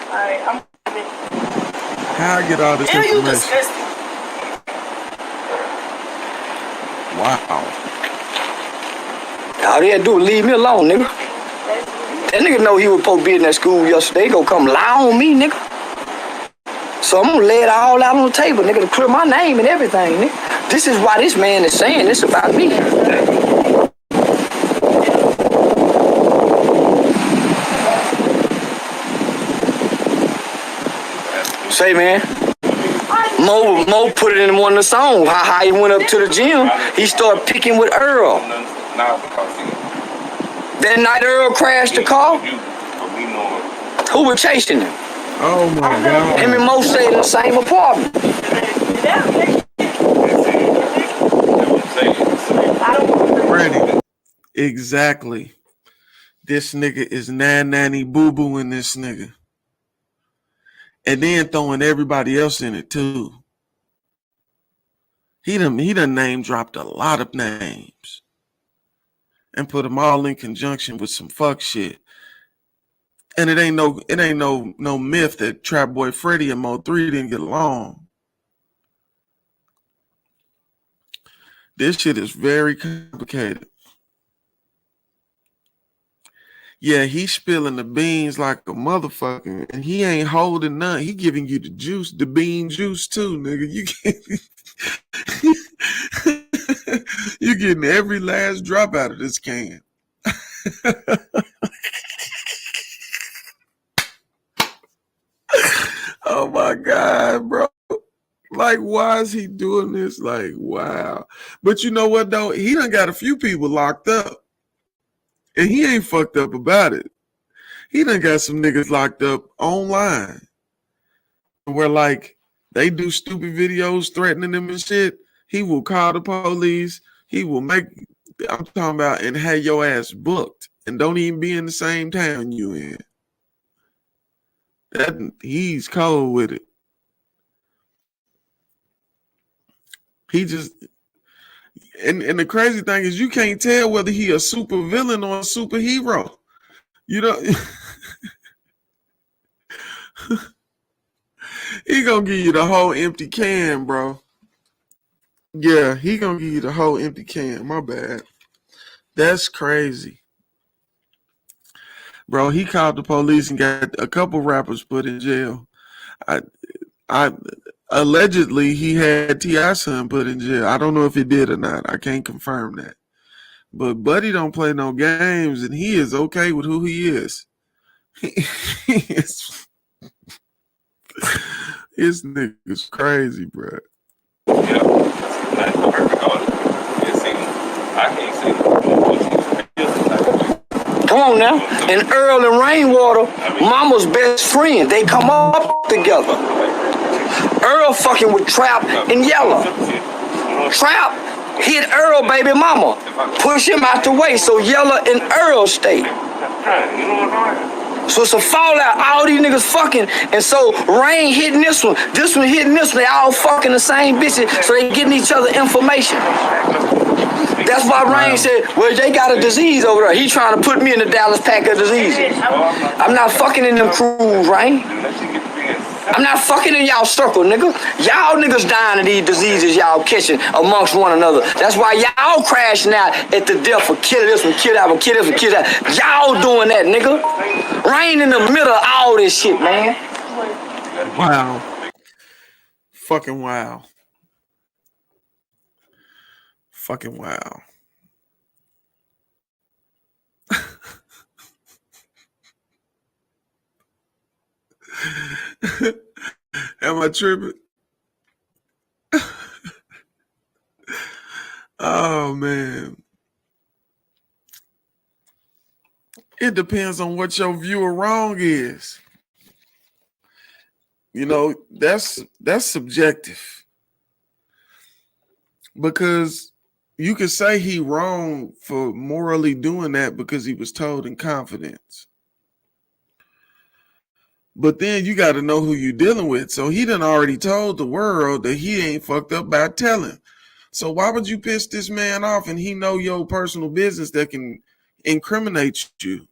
Alright, I'm How I get all this Ew, you information? disgusting. Wow. All they had to do was leave me alone, nigga. That nigga know he was supposed to be in that school yesterday. He gonna come lie on me, nigga. So I'm gonna lay it all out on the table, nigga, to clear my name and everything, nigga. This is why this man is saying this about me. Say, man. Mo put it in one of the songs. How he went up to the gym, he started picking with Earl. Now because That night Earl crashed the car. you, but we know Who was chasing him? Oh my God. Him and Mo stayed in the same apartment. Ready. Exactly. This nigga is nanny boo boo in this nigga. And then throwing everybody else in it too. He done name dropped a lot of names. And put them all in conjunction with some fuck shit. And it ain't no myth that Trap Boy Freddy and Mo 3 didn't get along. This shit is very complicated. Yeah, he's spilling the beans like a motherfucker, and he ain't holding none. He giving you the juice, the bean juice too, nigga. You getting every last drop out of this can. Oh my God, bro. Like, why is he doing this? Like, wow. But you know what, though? He done got a few people locked up. And he ain't fucked up about it. He done got some niggas locked up online. Where, like, they do stupid videos threatening them and shit. He will call the police. He will make, I'm talking about, and have your ass booked. And don't even be in the same town you in. He's cold with it. He just, and the crazy thing is you can't tell whether he a super villain or a superhero. You know, he gonna give you the whole empty can, bro. Yeah, he gonna give you the whole empty can. My bad. That's crazy. Bro, he called the police and got a couple rappers put in jail. I allegedly he had T.I. son put in jail. I don't know if he did or not. I can't confirm that. But Buddy don't play no games, and he is okay with who he is. His nigga's crazy, bro. Yeah, that's the perfect order. I can't see. Come on now. And Earl and Rainwater, mama's best friend. They come up together. Earl fucking with Trap and Yellow. Trap hit Earl baby mama, push him out the way so Yella and Earl stay. You know what I'm saying? So it's a fallout. All these niggas fucking, and so Rain hitting this one hitting this one. They all fucking the same bitches, so they getting each other information. That's why Rain said, well, they got a disease over there. He trying to put me in the Dallas pack of diseases. I'm not fucking in them crews, Rain. I'm not fucking in y'all circle, nigga. Y'all niggas dying of these diseases y'all catching amongst one another. That's why y'all crashing out at the death for kill this one, kill that one, kill this one, kill that. Y'all doing that, nigga. Rain in the middle of all this shit, man. Wow. Fucking wow. Fucking wow. Am I tripping? Oh man. It depends on what your view of wrong is. You know, that's subjective. Because you could say he wrong for morally doing that because he was told in confidence. But then you got to know who you're dealing with. So he done already told the world that he ain't fucked up by telling. So why would you piss this man off and he know your personal business that can incriminate you?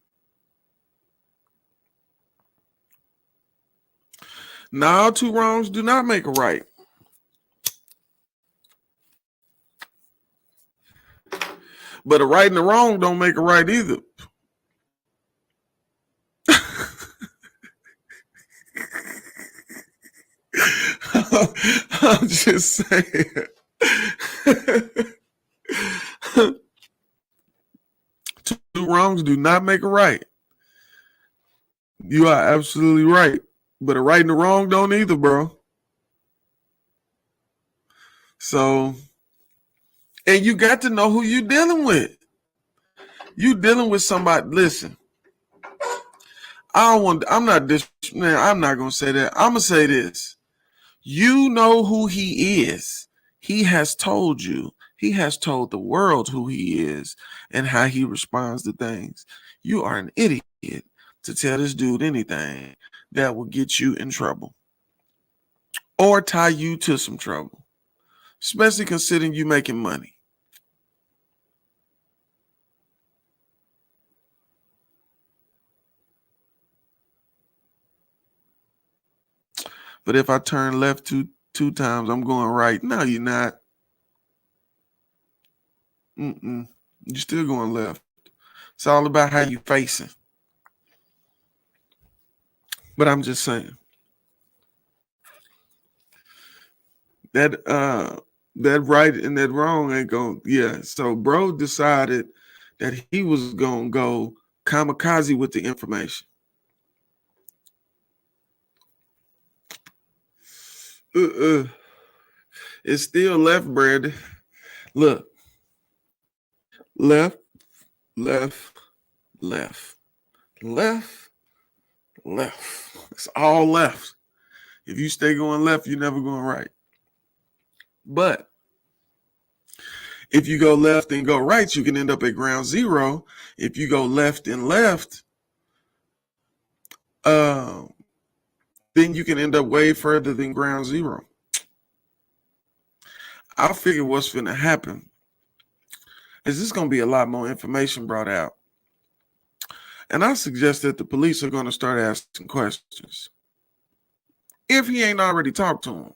Now, two wrongs do not make a right. But a right and a wrong don't make a right either. I'm just saying. Two wrongs do not make a right. You are absolutely right. But a right and a wrong don't either, bro. So, and you got to know who you're dealing with. You dealing with somebody. Listen, I'm not gonna say that. I'm gonna say this. You know who he is. He has told you. He has told the world who he is and how he responds to things. You are an idiot to tell this dude anything that will get you in trouble or tie you to some trouble, especially considering you making money. But if I turn left two times, I'm going right. No, you're not. You're still going left. It's all about how you facing. But I'm just saying that right and that wrong ain't going. Yeah. So bro decided that he was gonna go kamikaze with the information. It's still left, Brandon. Look. Left. It's all left. If you stay going left, you're never going right. But if you go left and go right, you can end up at ground zero. If you go left and left, then you can end up way further than ground zero. I figure what's going to happen is there's going to be a lot more information brought out. And I suggest that the police are going to start asking questions. If he ain't already talked to him.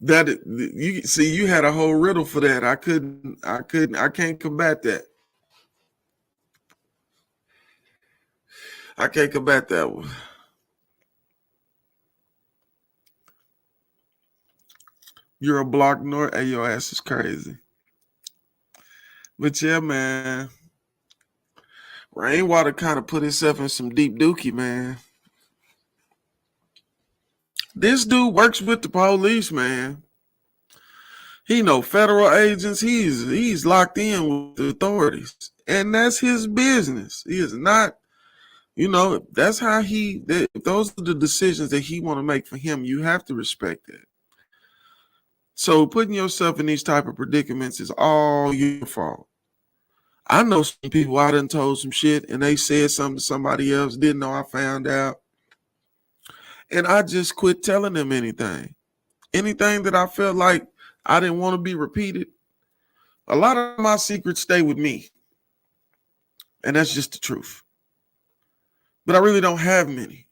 That you see, you had a whole riddle for that. I can't combat that. I can't combat that one. You're a block north. Hey, your ass is crazy. But yeah, man. Rainwater kind of put himself in some deep dookie, man. This dude works with the police, man. He know federal agents. He's locked in with the authorities. And that's his business. He is not You know, that's how if those are the decisions that he want to make for him, you have to respect that. So putting yourself in these type of predicaments is all your fault. I know some people I done told some shit and they said something to somebody else, didn't know I found out. And I just quit telling them anything. Anything that I felt like I didn't want to be repeated. A lot of my secrets stay with me. And that's just the truth. But I really don't have many.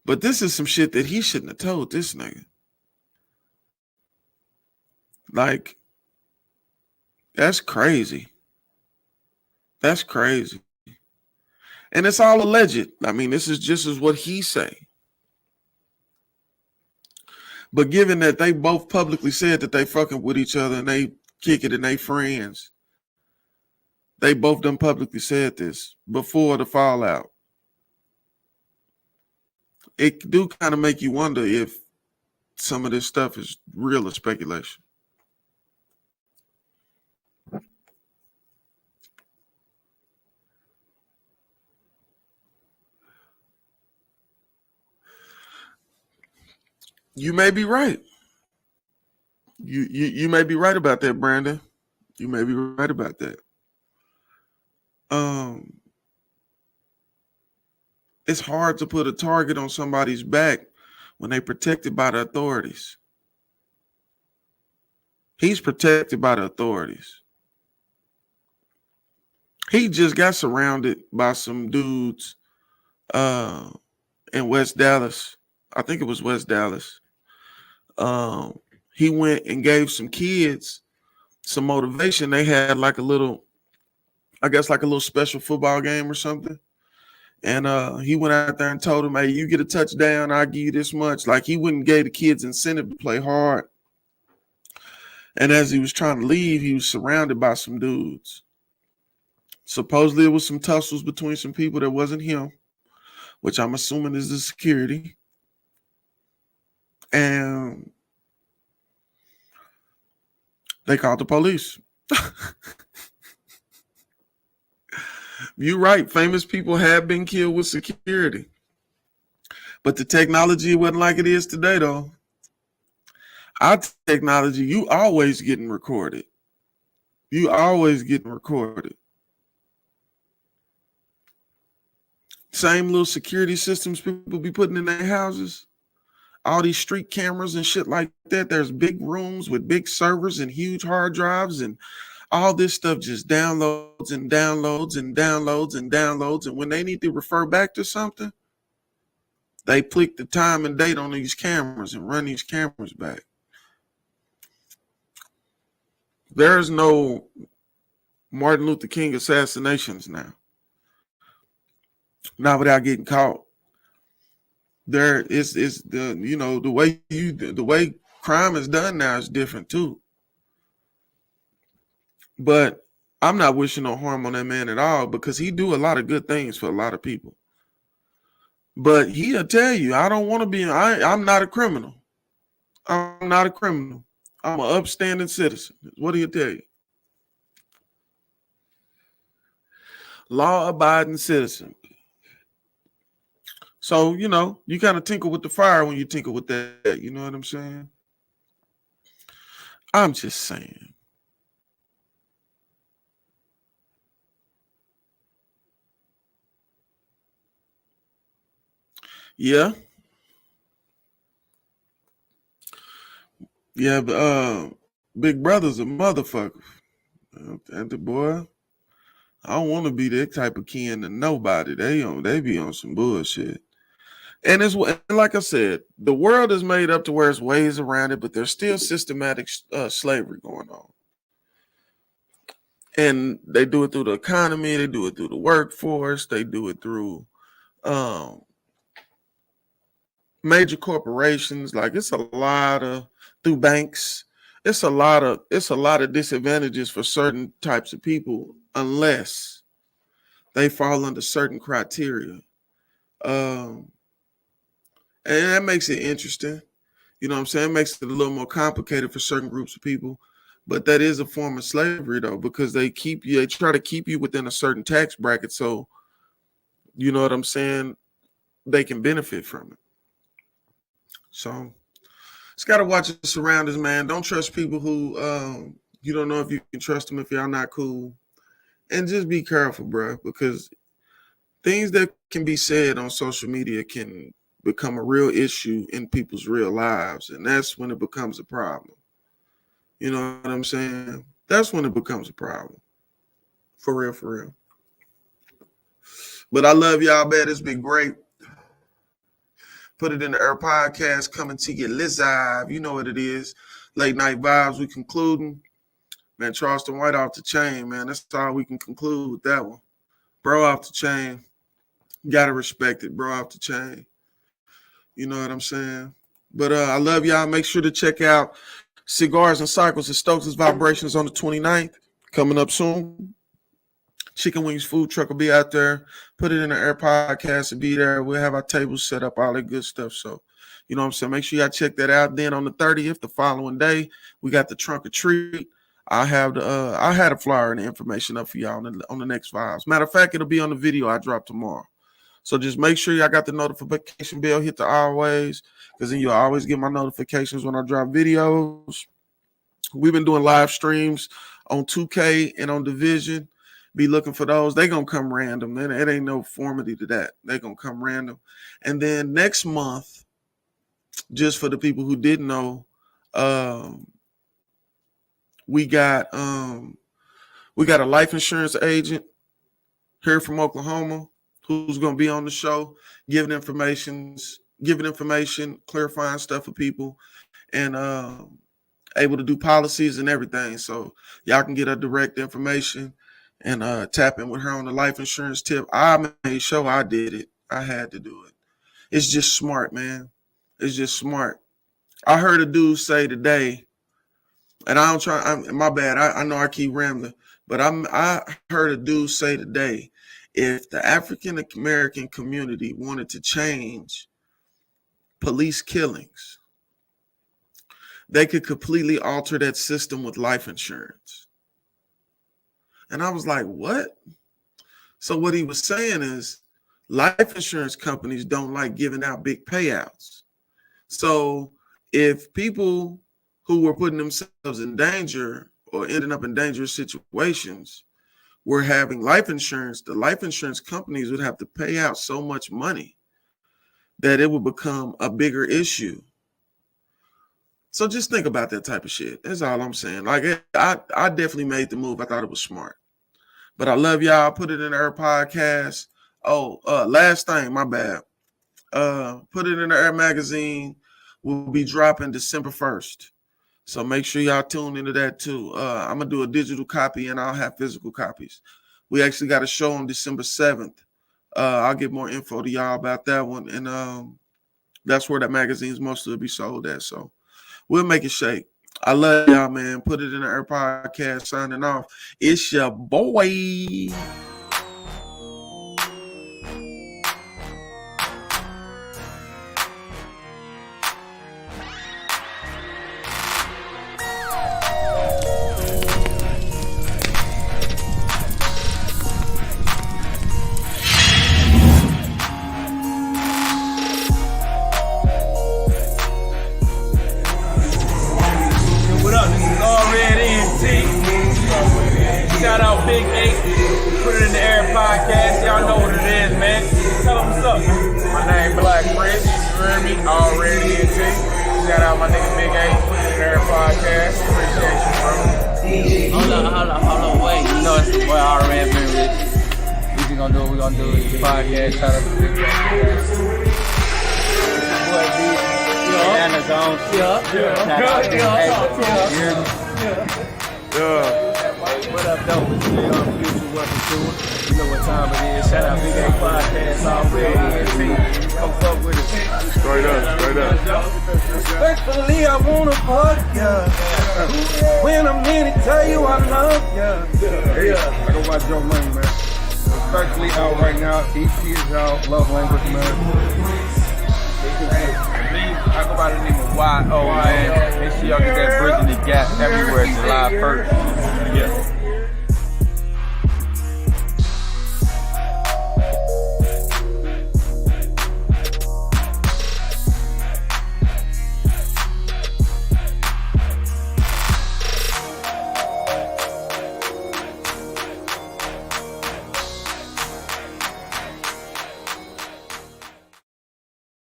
But this is some shit that he shouldn't have told this nigga. Like, that's crazy. That's crazy. And it's all alleged. I mean, this is just as what he say. But given that they both publicly said that they fucking with each other and they kick it and they friends, they both done publicly said this before the fallout. It do kind of make you wonder if some of this stuff is real or speculation. You may be right. You may be right about that, Brandon. You may be right about that. It's hard to put a target on somebody's back when they're protected by the authorities. He's protected by the authorities. He just got surrounded by some dudes in West Dallas. I think it was West Dallas. He went and gave some kids some motivation. They had like a little special football game or something. And he went out there and told them, hey, you get a touchdown, I'll give you this much. Like he wouldn't give the kids incentive to play hard. And as he was trying to leave, he was surrounded by some dudes. Supposedly it was some tussles between some people that wasn't him, which I'm assuming is the security. And they called the police. You're right. Famous people have been killed with security. But the technology wasn't like it is today, though. Our technology, you always getting recorded. You always getting recorded. Same little security systems people be putting in their houses. All these street cameras and shit like that. There's big rooms with big servers and huge hard drives and all this stuff just downloads and downloads and downloads and downloads. And when they need to refer back to something, they click the time and date on these cameras and run these cameras back. There's no Martin Luther King assassinations now. Not without getting caught. There is the way crime is done now is different too. But I'm not wishing no harm on that man at all because he do a lot of good things for a lot of people. But he'll tell you, I don't want to be, I'm not a criminal. I'm not a criminal. I'm an upstanding citizen. What do you tell you? Law-abiding citizen. So, you kind of tinkle with the fire when you tinkle with that. You know what I'm saying? I'm just saying. Yeah. Yeah, but Big Brother's a motherfucker. And the boy, I don't want to be that type of kin to nobody. They be on some bullshit. And it's like I said, the world is made up to where there's ways around it, but there's still systematic slavery going on. And they do it through the economy, they do it through the workforce, they do it through major corporations. Like it's a lot of through banks. It's a lot of disadvantages for certain types of people unless they fall under certain criteria. And that makes it interesting. You know what I'm saying? It makes it a little more complicated for certain groups of people. But that is a form of slavery, though, because they try to keep you within a certain tax bracket. So you know what I'm saying, they can benefit from it. So just got to watch your surroundings, man. Don't trust people who you don't know if you can trust them if y'all not cool. And just be careful, bro, because things that can be said on social media can become a real issue in people's real lives. And that's when it becomes a problem. You know what I'm saying? That's when it becomes a problem. For real, for real. But I love y'all, man. It's been great. Put It in the Air podcast coming to you live. You know what it is. Late night vibes. We concluding. Man, Charleston White off the chain, man. That's all we can conclude with that one. Bro off the chain. Gotta respect it, bro off the chain. You know what I'm saying? But I love y'all. Make sure to check out Cigars and Cycles and Stokes' Vibrations on the 29th. Coming up soon. Chicken Wings food truck will be out there. Put It in the Air podcast and be there. We'll have our tables set up, all that good stuff. So, you know what I'm saying? Make sure y'all check that out. Then on the 30th, the following day, we got the Trunk or Treat. I had a flyer and the information up for y'all on the next vibes. Matter of fact, it'll be on the video I drop tomorrow. So just make sure y'all got the notification bell, hit the always, because then you'll always get my notifications when I drop videos. We've been doing live streams on 2K and on Division. Be looking for those. They're going to come random. It ain't no formity to that. They're going to come random. And then next month, just for the people who didn't know, we got a life insurance agent here from Oklahoma who's going to be on the show, giving information, clarifying stuff for people, and able to do policies and everything. So y'all can get her direct information and tap in with her on the life insurance tip. I made sure I did it. I had to do it. It's just smart, man. It's just smart. I heard a dude say today, and my bad. I know I keep rambling, but I heard a dude say today, if the African American community wanted to change police killings, they could completely alter that system with life insurance. And I was like, what? So what he was saying is life insurance companies don't like giving out big payouts. So if people who were putting themselves in danger or ending up in dangerous situations were having life insurance, the life insurance companies would have to pay out so much money that it would become a bigger issue. So just think about that type of shit. That's all I'm saying. Like, I definitely made the move. I thought it was smart. But I love y'all. Put It in the Air podcast. Oh, last thing, my bad. Put It in the Air magazine will be dropping December 1st. So make sure y'all tune into that too. I'm going to do a digital copy and I'll have physical copies. We actually got a show on December 7th. I'll get more info to y'all about that one. And that's where that magazine's mostly will be sold at. So we'll make it shake. I love y'all, man. Put It in the Air podcast signing off. It's your boy. Shout out Big 8, Put It in the Air podcast. Y'all know what it is, man. Tell them what's up. My name Black Chris. You heard me? Already ENT. Shout out my nigga Big 8, Put It in the Air podcast. Appreciate you, bro. Hold on, wait. You know it's the boy already been rich. We just gonna do what we gonna do. It's the podcast. Shout out to Big 8. Boy, B. Amazon. Yeah. Shout out to Big 8. Yeah. What up, though? It's Future Welcome to it. You know what time it is. Shout out Big 8 Podcast already. Come fuck with us. Straight up. Respectfully, I wanna fuck ya. When I'm in it, tell you I love ya. Hey, I go watch Joe Money, man. Respectfully out right now. EP is out. Love language, man. I go by the name of YO, man. Make sure y'all get that Bridging the Gap everywhere July 1st. Yeah.